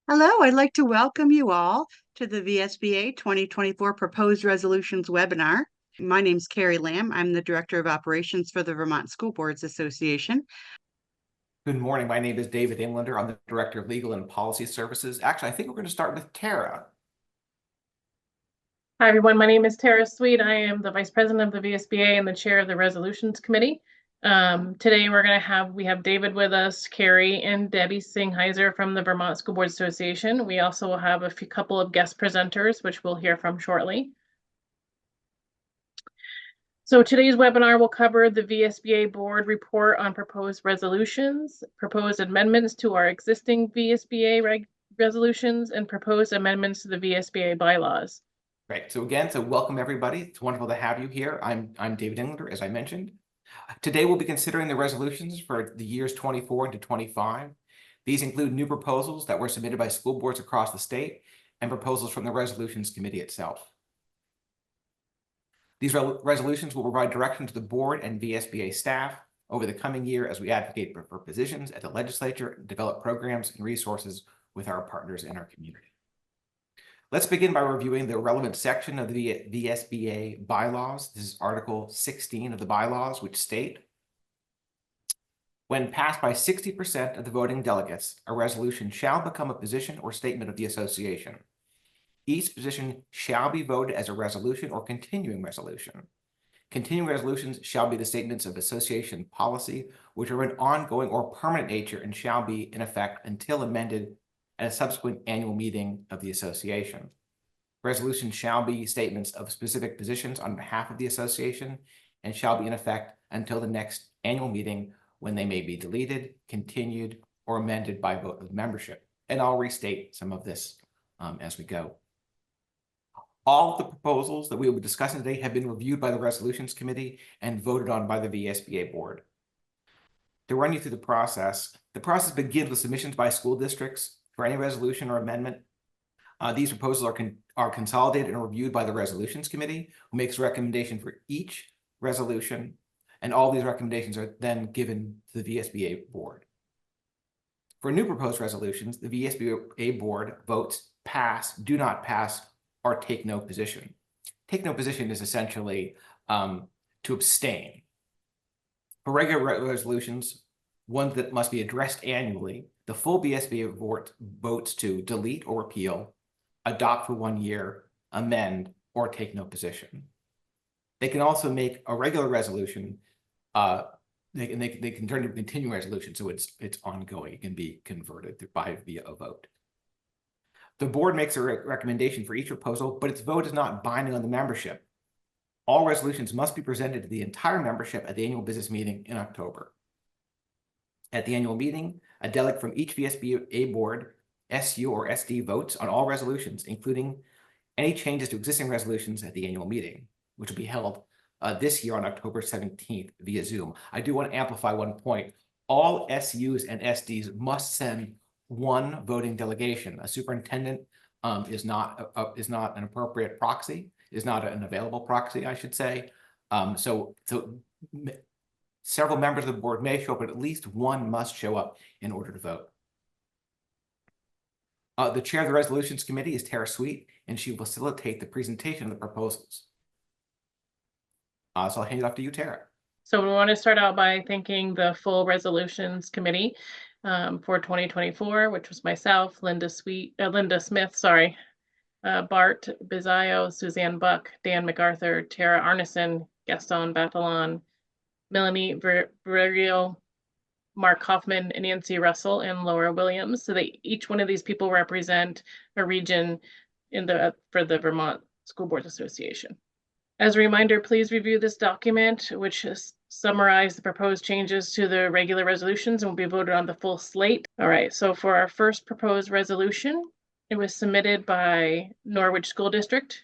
Hello, I'd like to welcome you all to the VSBA 2024 Proposed Resolutions webinar. My name's Carrie Lamb. I'm the Director of Operations for the Vermont School Boards Association. Good morning. My name is David Englander. I'm the Director of Legal and Policy Services. Actually, I think we're going to start with Tara. Hi, everyone. My name is Tara Sweet. I am the Vice President of the VSBA and the Chair of the Resolutions Committee. Today we have David with us, Carrie, and Debbie Singheiser from the Vermont School Boards Association. We also will have a couple of guest presenters, which we'll hear from shortly. So today's webinar will cover the VSBA board report on proposed resolutions, proposed amendments to our existing VSBA resolutions, and proposed amendments to the VSBA bylaws. Great. So welcome everybody. It's wonderful to have you here. I'm David Englander, as I mentioned. Today we'll be considering the resolutions for the years 24 into 25. These include new proposals that were submitted by school boards across the state and proposals from the Resolutions Committee itself. These resolutions will provide direction to the board and VSBA staff over the coming year as we advocate for positions at the legislature and develop programs and resources with our partners in our community. Let's begin by reviewing the relevant section of the VSBA bylaws. This is Article 16 of the bylaws, which state, when passed by 60% of the voting delegates, a resolution shall become a position or statement of the association. Each position shall be voted as a resolution or continuing resolution. Continuing resolutions shall be the statements of association policy, which are of an ongoing or permanent nature and shall be in effect until amended at a subsequent annual meeting of the association. Resolutions shall be statements of specific positions on behalf of the association and shall be in effect until the next annual meeting when they may be deleted, continued, or amended by vote of membership. And I'll restate some of this as we go. All of the proposals that we will be discussing today have been reviewed by the Resolutions Committee and voted on by the VSBA board. To run you through the process begins with submissions by school districts for any resolution or amendment. These proposals are consolidated and reviewed by the Resolutions Committee, who makes a recommendation for each resolution, and all these recommendations are then given to the VSBA board. For new proposed resolutions, the VSBA board votes pass, do not pass, or take no position. Take no position is essentially to abstain. For regular resolutions, ones that must be addressed annually, the full VSBA board votes to delete or repeal, adopt for 1 year, amend, or take no position. They can also make a regular resolution. They can turn into a continuing resolution, so it's ongoing. It can be converted via a vote. The board makes a recommendation for each proposal, but its vote is not binding on the membership. All resolutions must be presented to the entire membership at the annual business meeting in October. At the annual meeting, a delegate from each VSBA board, SU or SD, votes on all resolutions, including any changes to existing resolutions at the annual meeting, which will be held this year on October 17th via Zoom. I do want to amplify one point. All SUs and SDs must send one voting delegation. A superintendent is not an appropriate proxy, is not an available proxy, I should say. So several members of the board may show up, but at least one must show up in order to vote. The chair of the Resolutions Committee is Tara Sweet, and she will facilitate the presentation of the proposals. So I'll hand it off to you, Tara. So we want to start out by thanking the full Resolutions Committee for 2024, which was myself, Linda Smith, Bart Bizayo, Suzanne Buck, Dan MacArthur, Tara Arneson, Gaston Batalon, Melanie Vergil, Mark Hoffman, Nancy Russell, and Laura Williams. So each one of these people represent a region for the Vermont School Boards Association. As a reminder, please review this document, which summarize the proposed changes to the regular resolutions and will be voted on the full slate. All right, so for our first proposed resolution, it was submitted by Norwich School District,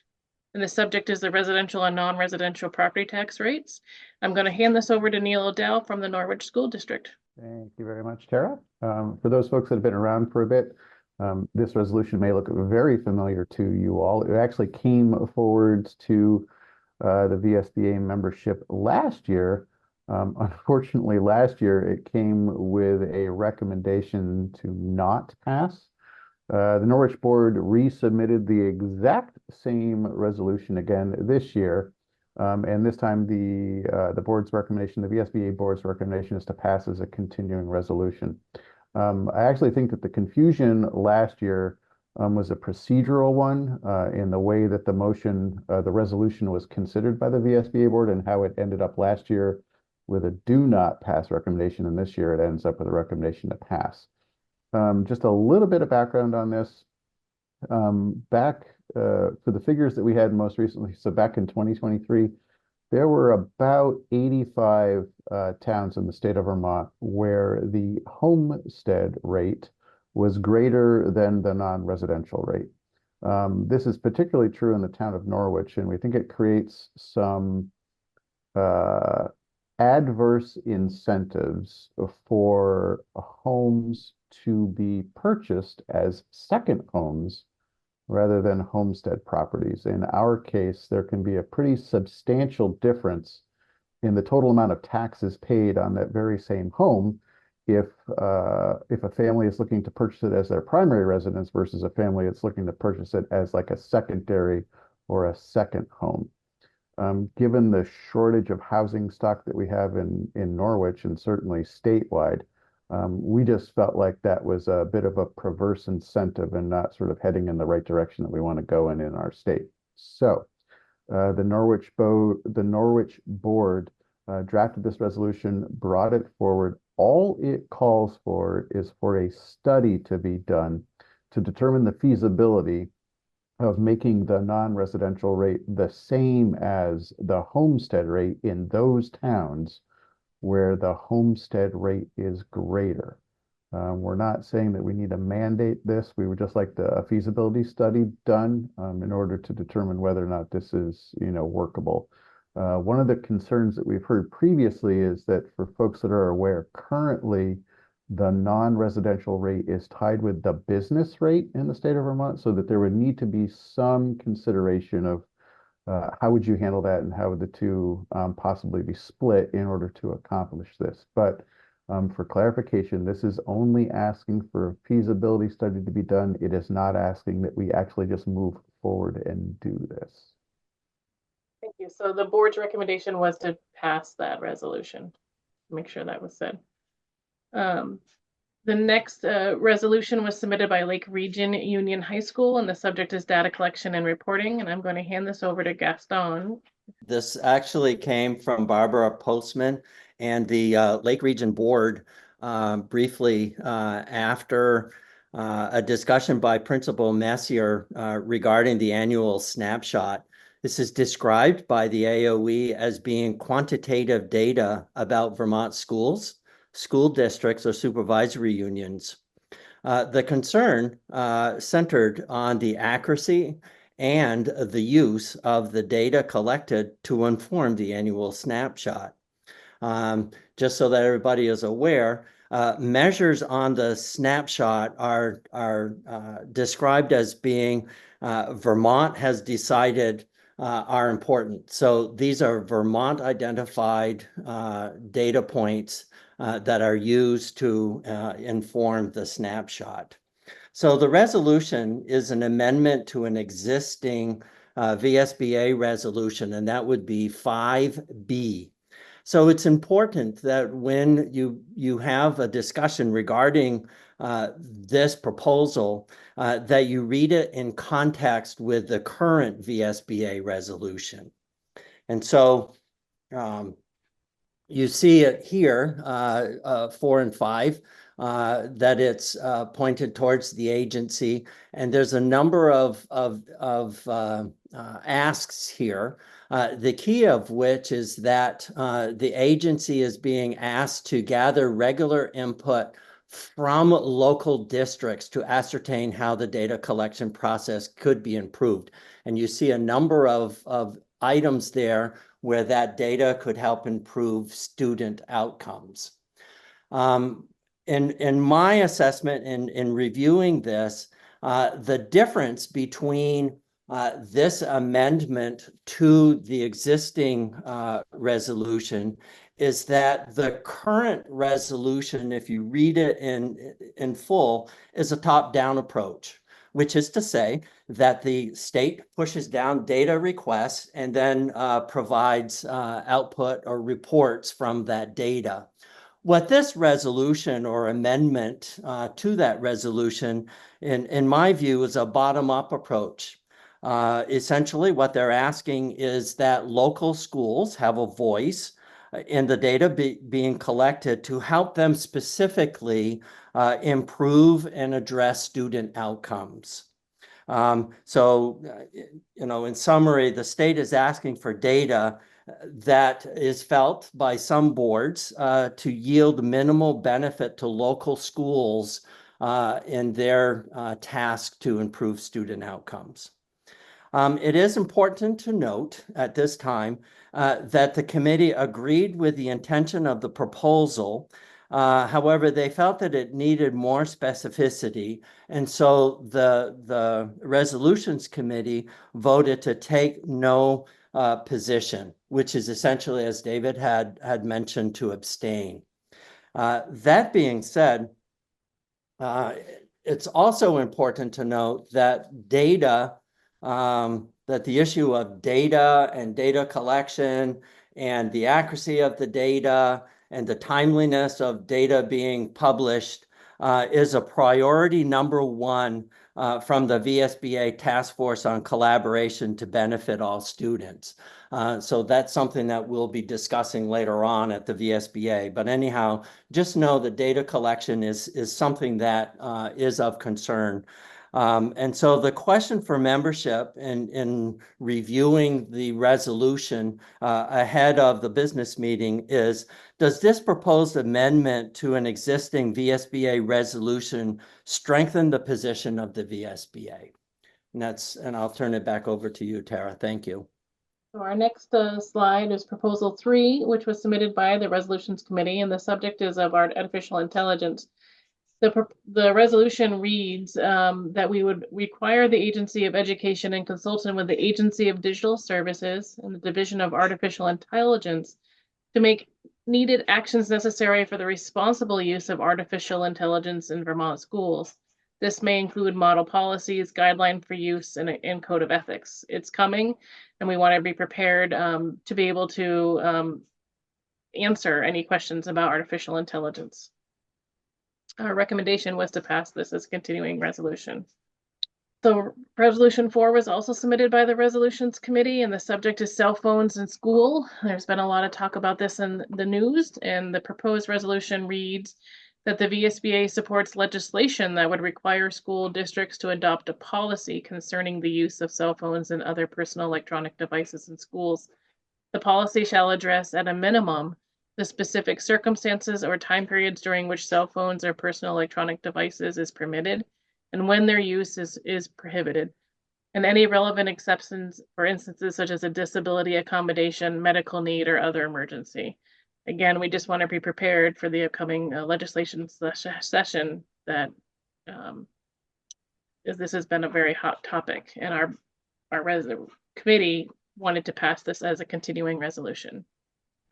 and the subject is the residential and non-residential property tax rates. I'm going to hand this over to Neil Odell from the Norwich School District. Thank you very much, Tara. For those folks that have been around for a bit, this resolution may look very familiar to you all. It actually came forward to the VSBA membership last year. Unfortunately, last year it came with a recommendation to not pass. The Norwich Board resubmitted the exact same resolution again this year. And this time the board's recommendation, the VSBA board's recommendation is to pass as a continuing resolution. I actually think that the confusion last year was a procedural one in the way that the resolution was considered by the VSBA board and how it ended up last year with a do not pass recommendation, and this year it ends up with a recommendation to pass. Just a little bit of background on this. Back for the figures that we had most recently, so back in 2023, there were about 85 towns in the state of Vermont where the homestead rate was greater than the non-residential rate. This is particularly true in the town of Norwich, and we think it creates some adverse incentives for homes to be purchased as second homes rather than homestead properties. In our case, there can be a pretty substantial difference in the total amount of taxes paid on that very same home if a family is looking to purchase it as their primary residence versus a family that's looking to purchase it as like a secondary or a second home. Given the shortage of housing stock that we have in Norwich and certainly statewide, we just felt like that was a bit of a perverse incentive and not sort of heading in the right direction that we want to go in our state. So the Norwich board drafted this resolution, brought it forward. All it calls for is for a study to be done to determine the feasibility of making the non-residential rate the same as the homestead rate in those towns where the homestead rate is greater. We're not saying that we need to mandate this. We would just like a feasibility study done in order to determine whether or not this is, workable. One of the concerns that we've heard previously is that for folks that are aware, currently the non-residential rate is tied with the business rate in the state of Vermont, so that there would need to be some consideration of how would you handle that and how would the two possibly be split in order to accomplish this. But for clarification, this is only asking for a feasibility study to be done. It is not asking that we actually just move forward and do this. Thank you. So the board's recommendation was to pass that resolution. Make sure that was said. The next resolution was submitted by Lake Region Union High School, and the subject is data collection and reporting. And I'm going to hand this over to Gaston. This actually came from Barbara Postman and the Lake Region Board briefly after a discussion by Principal Messier regarding the annual snapshot. This is described by the AOE as being quantitative data about Vermont schools, school districts, or supervisory unions. The concern centered on the accuracy and the use of the data collected to inform the annual snapshot. Just so that everybody is aware, measures on the snapshot are described as being Vermont has decided are important. So these are Vermont identified data points that are used to inform the snapshot. So the resolution is an amendment to an existing VSBA resolution, and that would be 5B. So it's important that when you have a discussion regarding this proposal, that you read it in context with the current VSBA resolution. And so you see it here, 4 and 5, that it's pointed towards the agency, and there's a number of asks here. The key of which is that the agency is being asked to gather regular input from local districts to ascertain how the data collection process could be improved. And you see a number of items there where that data could help improve student outcomes. In my assessment in reviewing this, the difference between this amendment to the existing resolution is that the current resolution, if you read it in full, is a top-down approach. which is to say that the state pushes down data requests and then provides output or reports from that data. What this resolution or amendment to that resolution, in my view, is a bottom-up approach. Essentially, what they're asking is that local schools have a voice in the data being collected to help them specifically improve and address student outcomes. In summary, the state is asking for data that is felt by some boards to yield minimal benefit to local schools in their task to improve student outcomes. It is important to note at this time that the committee agreed with the intention of the proposal. However, they felt that it needed more specificity, and so the resolutions committee voted to take no position, which is essentially, as David had mentioned, to abstain. That being said, it's also important to note that that the issue of data and data collection and the accuracy of the data and the timeliness of data being published is a priority number one from the VSBA Task Force on Collaboration to Benefit All Students. So that's something that we'll be discussing later on at the VSBA. But anyhow, just know that data collection is something that is of concern. And so the question for membership in reviewing the resolution ahead of the business meeting is, does this proposed amendment to an existing VSBA resolution strengthen the position of the VSBA? And I'll turn it back over to you, Tara. Thank you. So our next slide is proposal 3, which was submitted by the resolutions committee, and the subject is of artificial intelligence. The resolution reads that we would require the Agency of Education in consultation with the Agency of Digital Services and the Division of Artificial Intelligence to make needed actions necessary for the responsible use of artificial intelligence in Vermont schools. This may include model policies, guideline for use, and code of ethics. It's coming, and we want to be prepared to be able to answer any questions about artificial intelligence. Our recommendation was to pass this as a continuing resolution. So resolution 4 was also submitted by the resolutions committee, and the subject is cell phones in school. There's been a lot of talk about this in the news, and the proposed resolution reads that the VSBA supports legislation that would require school districts to adopt a policy concerning the use of cell phones and other personal electronic devices in schools. The policy shall address at a minimum the specific circumstances or time periods during which cell phones or personal electronic devices is permitted and when their use is prohibited, and any relevant exceptions for instances such as a disability accommodation, medical need, or other emergency. Again, we just want to be prepared for the upcoming legislation session that this has been a very hot topic, and our committee wanted to pass this as a continuing resolution.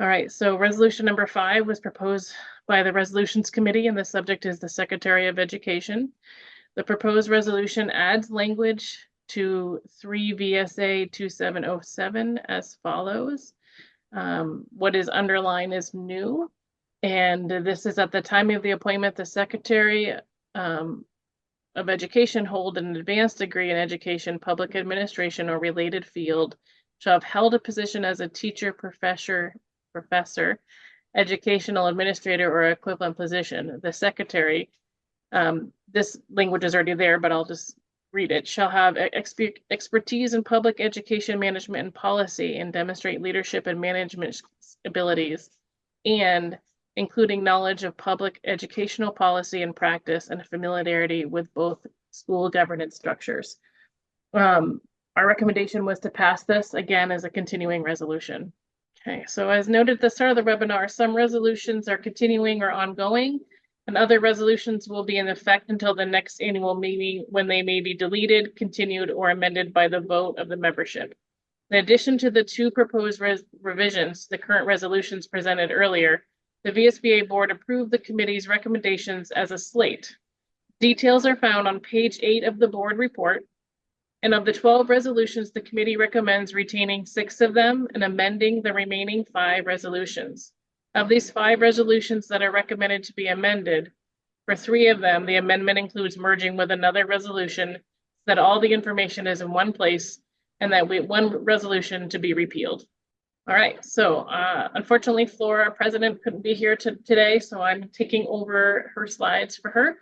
All right, so resolution number 5 was proposed by the resolutions committee, and the subject is the Secretary of Education. The proposed resolution adds language to 3 VSA 2707 as follows. What is underlined is new, and this is at the time of the appointment, the Secretary of Education hold an advanced degree in education, public administration, or related field shall have held a position as a teacher, professor, educational administrator, or equivalent position. The Secretary, this language is already there, but I'll just read it, shall have expertise in public education management and policy and demonstrate leadership and management abilities, and including knowledge of public educational policy and practice and familiarity with both school governance structures. Our recommendation was to pass this again as a continuing resolution. Okay, so as noted at the start of the webinar, some resolutions are continuing or ongoing, and other resolutions will be in effect until the next annual meeting when they may be deleted, continued, or amended by the vote of the membership. In addition to the 2 proposed revisions, the current resolutions presented earlier, the VSBA board approved the committee's recommendations as a slate. Details are found on page 8 of the board report. And of the 12 resolutions, the committee recommends retaining 6 of them and amending the remaining 5 resolutions. Of these 5 resolutions that are recommended to be amended, for 3 of them, the amendment includes merging with another resolution so that all the information is in one place and that one resolution to be repealed. All right, so unfortunately, Flora, our president, couldn't be here today, so I'm taking over her slides for her.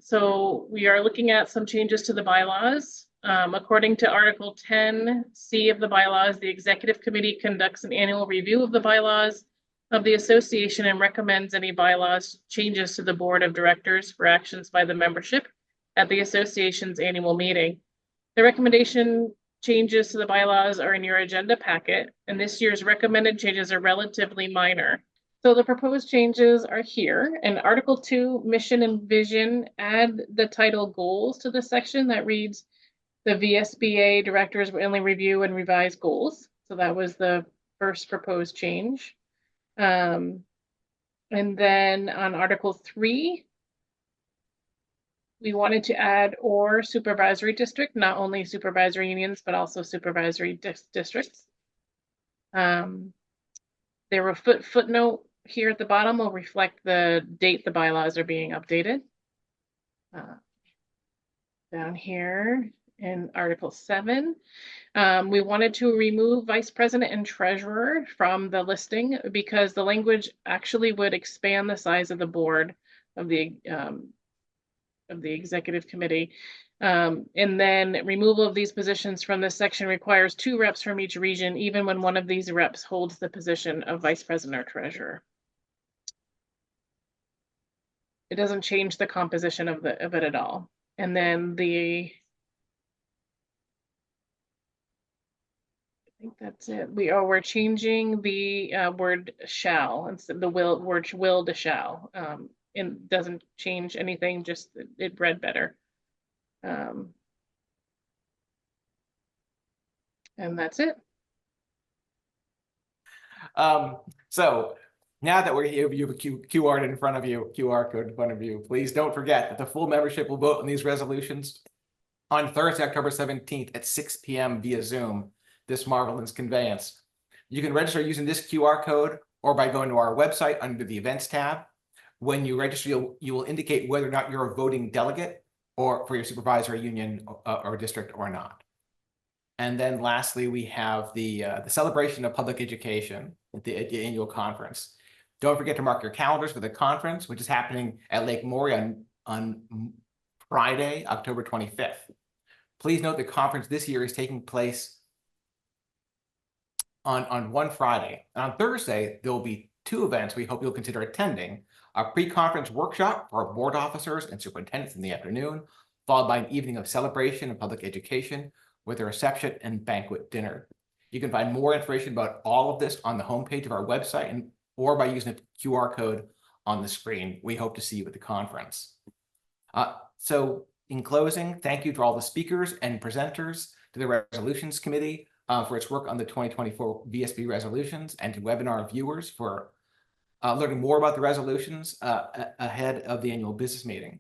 So we are looking at some changes to the bylaws. According to Article 10C of the bylaws, the executive committee conducts an annual review of the bylaws of the association and recommends any bylaws changes to the board of directors for actions by the membership at the association's annual meeting. The recommendation changes to the bylaws are in your agenda packet, and this year's recommended changes are relatively minor. So the proposed changes are here. In Article 2, Mission and Vision, add the title Goals to the section that reads, the VSBA directors will only review and revise goals. So that was the first proposed change. And then on Article 3, we wanted to add or supervisory district, not only supervisory unions, but also supervisory districts. There were footnote here at the bottom will reflect the date the bylaws are being updated. Down here in Article 7, we wanted to remove vice president and treasurer from the listing because the language actually would expand the size of the board of the executive committee. And then removal of these positions from this section requires 2 reps from each region, even when one of these reps holds the position of vice president or treasurer. It doesn't change the composition of it at all. And then I think that's it. We're changing the word shall instead of the word will to shall. It doesn't change anything, just it read better. And that's it. So now that you have a QR in front of you, QR code in front of you, please don't forget that the full membership will vote on these resolutions on Thursday, October 17th at 6 p.m. via Zoom, this marvelous conveyance. You can register using this QR code or by going to our website under the events tab. When you register, you will indicate whether or not you're a voting delegate or for your supervisory union or district or not. And then lastly, we have the celebration of public education at the annual conference. Don't forget to mark your calendars for the conference, which is happening at Lake Maury on Friday, October 25th. Please note the conference this year is taking place on one Friday. And on Thursday, there will be 2 events we hope you'll consider attending. A pre-conference workshop for our board officers and superintendents in the afternoon, followed by an evening of celebration and public education with a reception and banquet dinner. You can find more information about all of this on the homepage of our website or by using the QR code on the screen. We hope to see you at the conference. So in closing, thank you to all the speakers and presenters, to the Resolutions Committee for its work on the 2024 VSB resolutions, and to webinar viewers for learning more about the resolutions ahead of the annual business meeting.